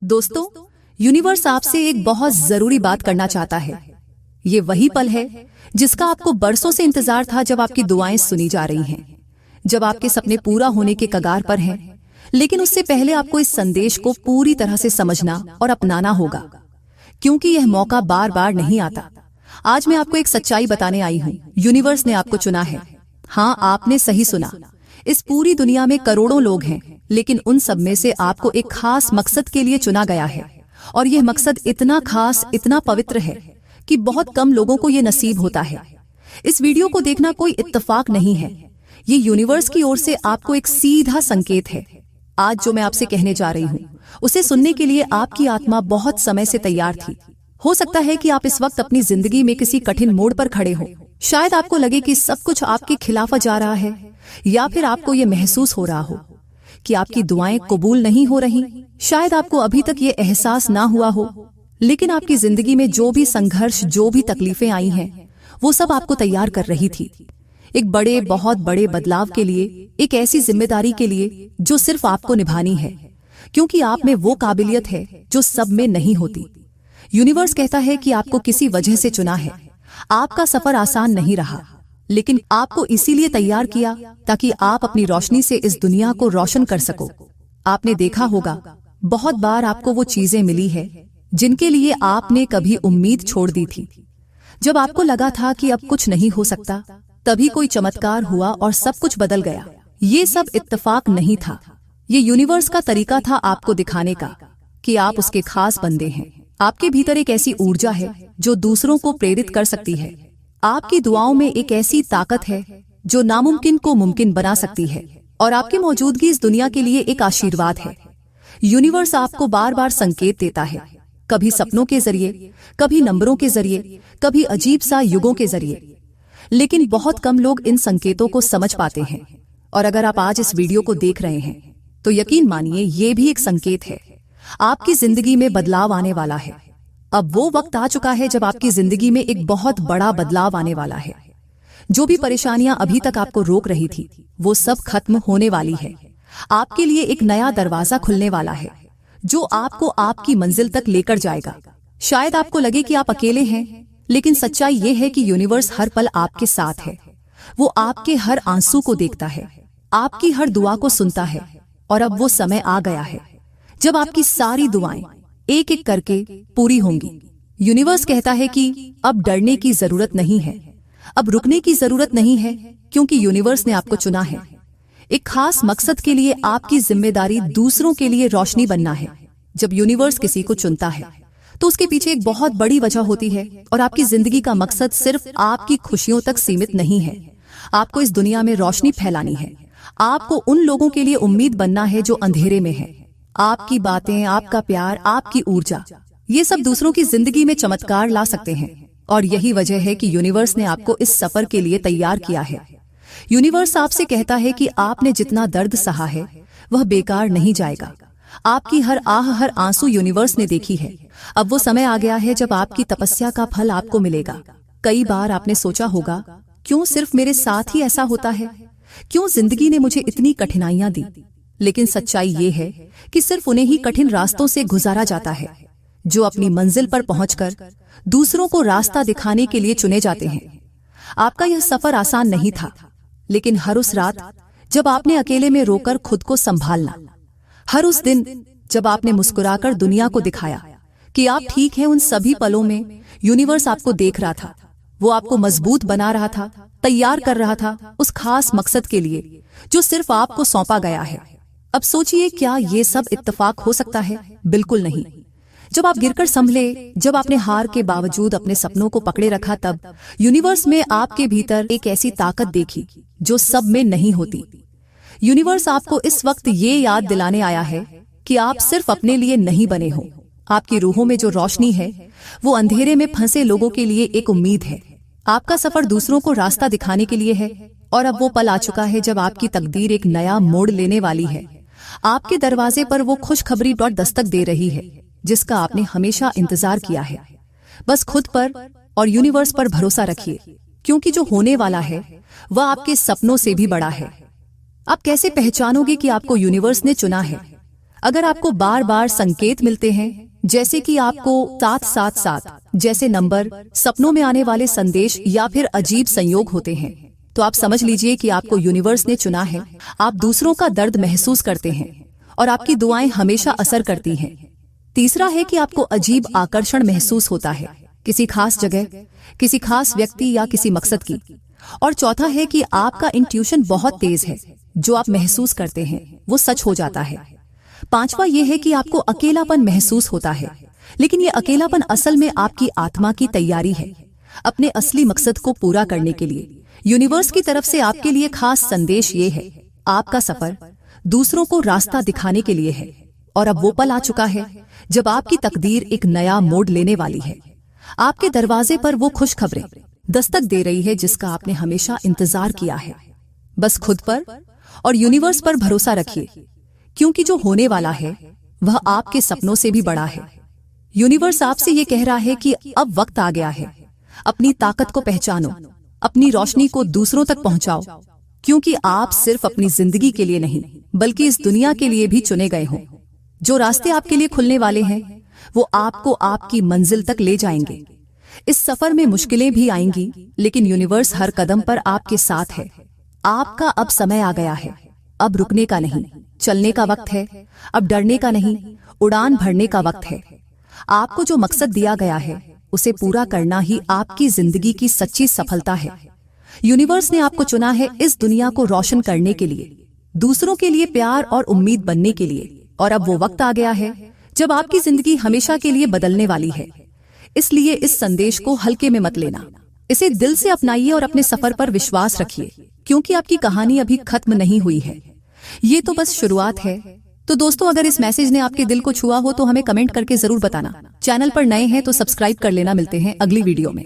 दोस्तों, यूनिवर्स आपसे एक बहुत जरूरी बात करना चाहता है। ये वही पल है जिसका आपको बरसों से इंतजार था, जब आपकी दुआएं सुनी जा रही हैं, जब आपके सपने पूरा होने के कगार पर हैं। लेकिन उससे पहले आपको इस संदेश को पूरी तरह से समझना और अपनाना होगा, क्योंकि यह मौका बार बार नहीं आता। आज मैं आपको एक सच्चाई बताने आई हूँ। यूनिवर्स ने आपको चुना है। हाँ, आपने सही सुना। इस पूरी दुनिया में करोड़ों लोग हैं, लेकिन उन सब में से आपको एक खास मकसद के लिए चुना गया है। और यह मकसद इतना खास, इतना पवित्र है कि बहुत कम लोगों को यह नसीब होता है। इस वीडियो को देखना कोई इत्तेफाक नहीं है, ये यूनिवर्स की ओर से आपको एक सीधा संकेत है। आज जो मैं आपसे कहने जा रही हूँ, उसे सुनने के लिए आपकी आत्मा बहुत समय से तैयार थी। हो सकता है कि आप इस वक्त अपनी जिंदगी में किसी कठिन मोड़ पर खड़े हो। शायद आपको लगे कि सब कुछ आपके खिलाफ जा रहा है, या फिर आपको ये महसूस हो रहा हो कि आपकी दुआएं कबूल नहीं हो रही। शायद आपको अभी तक ये एहसास ना हुआ हो, लेकिन आपकी जिंदगी में जो भी संघर्ष, जो भी तकलीफें आई हैं, वो सब आपको तैयार कर रही थी एक बड़े, बहुत बड़े बदलाव के लिए, एक ऐसी जिम्मेदारी के लिए जो सिर्फ आपको निभानी है, क्योंकि आप में वो काबिलियत है जो सब में नहीं होती। यूनिवर्स कहता है कि आपको किसी वजह से चुना है। आपका सफर आसान नहीं रहा, लेकिन आपको इसीलिए तैयार किया ताकि आप अपनी रोशनी से इस दुनिया को रोशन कर सको। आपने देखा होगा, बहुत बार आपको वो चीजें मिली है जिनके लिए आपने कभी उम्मीद छोड़ दी थी। जब आपको लगा था कि अब कुछ नहीं हो सकता, तभी कोई चमत्कार हुआ और सब कुछ बदल गया। ये सब इत्तेफाक नहीं था, ये यूनिवर्स का तरीका था आपको दिखाने का कि आप उसके खास बंदे हैं। आपके भीतर एक ऐसी ऊर्जा है जो दूसरों को प्रेरित कर सकती है। आपकी दुआओं में एक ऐसी ताकत है जो नामुमकिन को मुमकिन बना सकती है, और आपकी मौजूदगी इस दुनिया के लिए एक आशीर्वाद है। यूनिवर्स आपको बार बार संकेत देता है, कभी सपनों के जरिए, कभी नंबरों के जरिए, कभी अजीब सा युगों के जरिए। लेकिन बहुत कम लोग इन संकेतों को समझ पाते हैं। और अगर आप आज इस वीडियो को देख रहे हैं, तो यकीन मानिए ये भी एक संकेत है। आपकी जिंदगी में बदलाव आने वाला है। अब वो वक्त आ चुका है जब आपकी जिंदगी में एक बहुत बड़ा बदलाव आने वाला है। जो भी परेशानियां अभी तक आपको रोक रही थी, वो सब खत्म होने वाली है। आपके लिए एक नया दरवाजा खुलने वाला है जो आपको आपकी मंजिल तक लेकर जाएगा। शायद आपको लगे कि आप अकेले हैं, लेकिन सच्चाई ये है कि यूनिवर्स हर पल आपके साथ है। वो आपके हर आंसू को देखता है, आपकी हर दुआ को सुनता है। और अब वो समय आ गया है जब आपकी सारी दुआएं एक एक करके पूरी होंगी। यूनिवर्स कहता है कि अब डरने की जरूरत नहीं है, अब रुकने की जरूरत नहीं है, क्योंकि यूनिवर्स ने आपको चुना है एक खास मकसद के लिए। आपकी जिम्मेदारी दूसरों के लिए रोशनी बनना है। जब यूनिवर्स किसी को चुनता है, तो उसके पीछे एक बहुत बड़ी वजह होती है। और आपकी जिंदगी का मकसद सिर्फ आपकी खुशियों तक सीमित नहीं है। आपको इस दुनिया में रोशनी फैलानी है। आपको उन लोगों के लिए उम्मीद बनना है जो अंधेरे में है। आपकी बातें, आपका प्यार, आपकी ऊर्जा, ये सब दूसरों की जिंदगी में चमत्कार ला सकते हैं। और यही वजह है कि यूनिवर्स ने आपको इस सफर के लिए तैयार किया है। यूनिवर्स आपसे कहता है कि आपने जितना दर्द सहा है, वह बेकार नहीं जाएगा। आपकी हर आह, हर आंसू यूनिवर्स ने देखी है। अब वो समय आ गया है जब आपकी तपस्या का फल आपको मिलेगा। कई बार आपने सोचा होगा, क्यों सिर्फ मेरे साथ ही ऐसा होता है, क्यों जिंदगी ने मुझे इतनी कठिनाइयां दी। लेकिन सच्चाई ये है कि सिर्फ उन्हें ही कठिन रास्तों से गुजारा जाता है जो अपनी मंजिल पर पहुंचकर दूसरों को रास्ता दिखाने के लिए चुने जाते हैं। आपका यह सफर आसान नहीं था, लेकिन हर उस रात जब आपने अकेले में रोकर खुद को संभालना, हर उस दिन जब आपने मुस्कुराकर दुनिया को दिखाया कि आप ठीक हैं, उन सभी पलों में यूनिवर्स आपको देख रहा था। वो आपको मजबूत बना रहा था, तैयार कर रहा था उस खास मकसद के लिए जो सिर्फ आपको सौंपा गया है। अब सोचिए, क्या ये सब इत्तेफाक हो सकता है? बिल्कुल नहीं। जब आप गिरकर संभले, जब आपने हार के बावजूद अपने सपनों को पकड़े रखा, तब यूनिवर्स में आपके भीतर एक ऐसी ताकत देखी जो सब में नहीं होती। यूनिवर्स आपको इस वक्त ये याद दिलाने आया है कि आप सिर्फ अपने लिए नहीं बने हो। आपकी रूहों में जो रोशनी है, वो अंधेरे में फंसे लोगों के लिए एक उम्मीद है। आपका सफर दूसरों को रास्ता दिखाने के लिए है। और अब वो पल आ चुका है जब आपकी तकदीर एक नया मोड़ लेने वाली है। आपके दरवाजे पर वो खुशखबरी दस्तक दे रही है जिसका आपने हमेशा इंतजार किया है। बस खुद पर और यूनिवर्स पर भरोसा रखिए, क्योंकि जो होने वाला है वह आपके सपनों से भी बड़ा है। आप कैसे पहचानोगे कि आपको यूनिवर्स ने चुना है? अगर आपको बार बार संकेत मिलते हैं, जैसे कि आपको 777 जैसे नंबर, सपनों में आने वाले संदेश या फिर अजीब संयोग होते हैं, तो आप समझ लीजिए कि आपको यूनिवर्स ने चुना है। आप दूसरों का दर्द महसूस करते हैं और आपकी दुआएं हमेशा असर करती हैं। तीसरा है कि आपको अजीब आकर्षण महसूस होता है, किसी खास जगह, किसी खास व्यक्ति या किसी मकसद की। और चौथा है कि आपका इंट्यूशन बहुत तेज है, जो आप महसूस करते हैं वो सच हो जाता है। पांचवा यह है कि आपको अकेलापन महसूस होता है, लेकिन ये अकेलापन असल में आपकी आत्मा की तैयारी है अपने असली मकसद को पूरा करने के लिए। यूनिवर्स की तरफ से आपके लिए खास संदेश ये है, आपका सफर दूसरों को रास्ता दिखाने के लिए है। और अब वो पल आ चुका है जब आपकी तकदीर एक नया मोड़ लेने वाली है। आपके दरवाजे पर वो खुशखबरें दस्तक दे रही है जिसका आपने हमेशा इंतजार किया है। बस खुद पर और यूनिवर्स पर भरोसा रखिए, क्योंकि जो होने वाला है वह आपके सपनों से भी बड़ा है। यूनिवर्स आपसे ये कह रहा है कि अब वक्त आ गया है, अपनी ताकत को पहचानो, अपनी रोशनी को दूसरों तक पहुंचाओ, क्योंकि आप सिर्फ अपनी जिंदगी के लिए नहीं बल्कि इस दुनिया के लिए भी चुने गए हो। जो रास्ते आपके लिए खुलने वाले हैं वो आपको आपकी मंजिल तक ले जाएंगे। इस सफर में मुश्किलें भी आएंगी, लेकिन यूनिवर्स हर कदम पर आपके साथ है। आपका अब समय आ गया है, अब रुकने का नहीं, चलने का वक्त है। अब डरने का नहीं, उड़ान भरने का वक्त है। आपको जो मकसद दिया गया है उसे पूरा करना ही आपकी जिंदगी की सच्ची सफलता है। यूनिवर्स ने आपको चुना है इस दुनिया को रोशन करने के लिए, दूसरों के लिए प्यार और उम्मीद बनने के लिए। और अब वो वक्त आ गया है जब आपकी जिंदगी हमेशा के लिए बदलने वाली है। इसलिए इस संदेश को हल्के में मत लेना, इसे दिल से अपनाइए और अपने सफर पर विश्वास रखिए, क्योंकि आपकी कहानी अभी खत्म नहीं हुई है, ये तो बस शुरुआत है। तो दोस्तों, अगर इस मैसेज ने आपके दिल को छुआ हो तो हमें कमेंट करके जरूर बताना। चैनल पर नए हैं तो सब्सक्राइब कर लेना। मिलते हैं अगली वीडियो में।